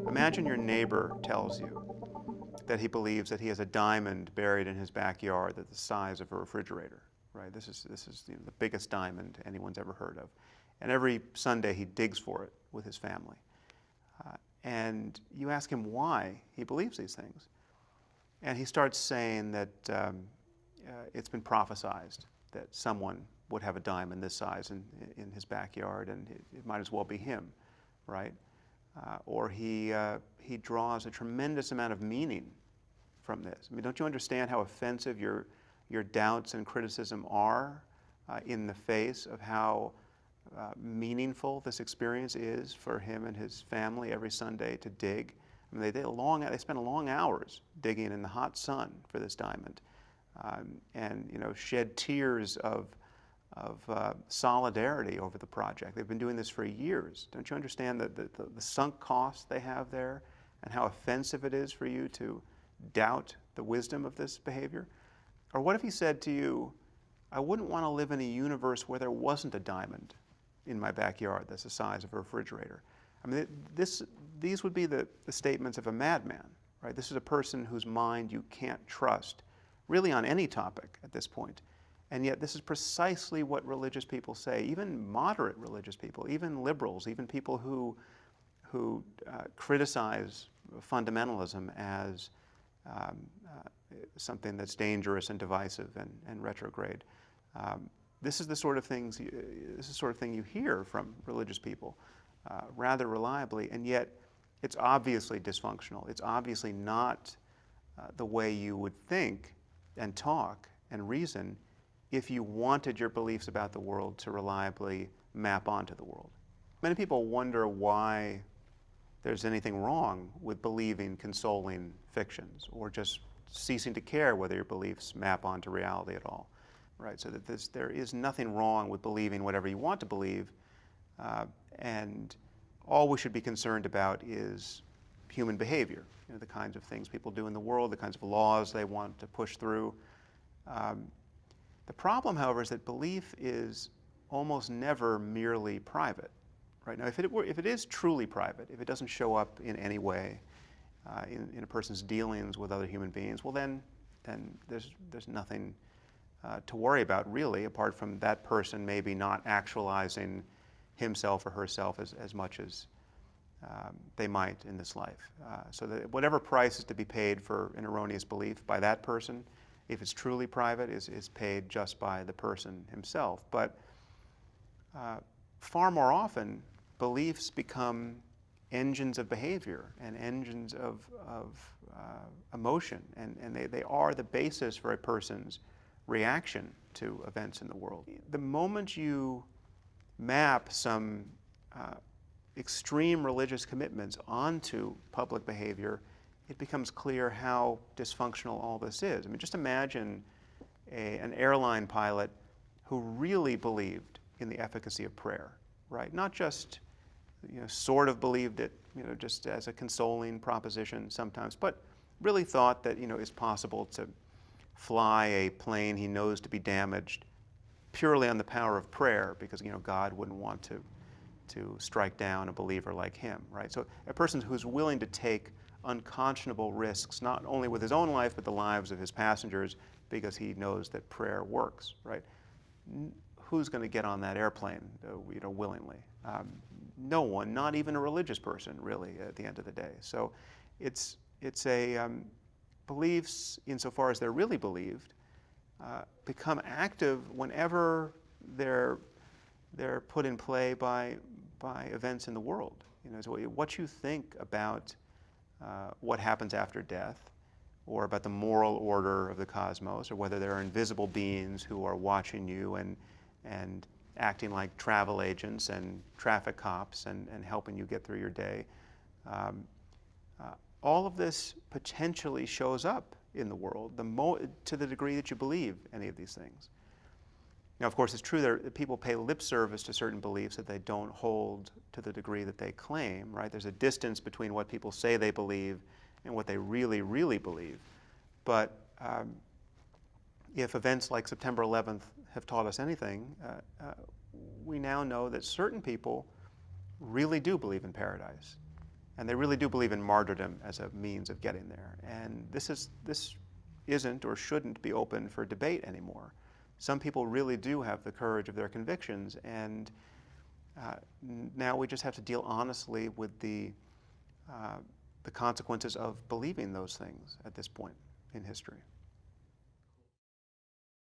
Imagine your neighbor tells you that he believes that he has a diamond buried in his backyard that's the size of a refrigerator, right? This is the biggest diamond anyone's ever heard of. And every Sunday he digs for it with his family. And you ask him why he believes these things. And he starts saying that it's been prophesied that someone would have a diamond this size in his backyard, and it might as well be him, right? Or he draws a tremendous amount of meaning from this. I mean, don't you understand how offensive your doubts and criticism are in the face of how meaningful this experience is for him and his family every Sunday to dig? I mean, they spend long hours digging in the hot sun for this diamond, and shed tears of solidarity over the project. They've been doing this for years. Don't you understand the sunk costs they have there and how offensive it is for you to doubt the wisdom of this behavior? Or what if he said to you, I wouldn't want to live in a universe where there wasn't a diamond in my backyard that's the size of a refrigerator? I mean, these would be the statements of a madman, right? This is a person whose mind you can't trust really on any topic at this point. And yet this is precisely what religious people say, even moderate religious people, even liberals, even people who criticize fundamentalism as something that's dangerous and divisive and retrograde. This is the sort of thing you hear from religious people rather reliably, and yet it's obviously dysfunctional. It's obviously not the way you would think and talk and reason if you wanted your beliefs about the world to reliably map onto the world. Many people wonder why there's anything wrong with believing consoling fictions or just ceasing to care whether your beliefs map onto reality at all, right? So that there is nothing wrong with believing whatever you want to believe, and all we should be concerned about is human behavior, the kinds of things people do in the world, the kinds of laws they want to push through. The problem, however, is that belief is almost never merely private. Right? Now, if it is truly private, if it doesn't show up in any way in a person's dealings with other human beings, well, then there's nothing to worry about, really, apart from that person maybe not actualizing himself or herself as much as they might in this life. So that whatever price is to be paid for an erroneous belief by that person, if it's truly private, is paid just by the person himself. But far more often, beliefs become engines of behavior and engines of emotion, and they are the basis for a person's reaction to events in the world. The moment you map some extreme religious commitments onto public behavior, it becomes clear how dysfunctional all this is. I mean, just imagine an airline pilot who really believed in the efficacy of prayer, right? Not just, sort of believed it, just as a consoling proposition sometimes, but really thought that, it's possible to fly a plane he knows to be damaged purely on the power of prayer because, God wouldn't want to strike down a believer like him, right? So a person who's willing to take unconscionable risks, not only with his own life, but the lives of his passengers, because he knows that prayer works, right? Who's going to get on that airplane, willingly? No one, not even a religious person, really, at the end of the day. So it's beliefs, insofar as they're really believed, become active whenever they're put in play by events in the world. So what you think about what happens after death, or about the moral order of the cosmos, or whether there are invisible beings who are watching you and acting like travel agents and traffic cops and helping you get through your day. All of this potentially shows up in the world to the degree that you believe any of these things. Now, of course, it's true that people pay lip service to certain beliefs that they don't hold to the degree that they claim, right? There's a distance between what people say they believe and what they really, really believe. But if events like September 11th have taught us anything, we now know that certain people really do believe in paradise. And they really do believe in martyrdom as a means of getting there. And this isn't or shouldn't be open for debate anymore. Some people really do have the courage of their convictions, and now we just have to deal honestly with the consequences of believing those things at this point in history.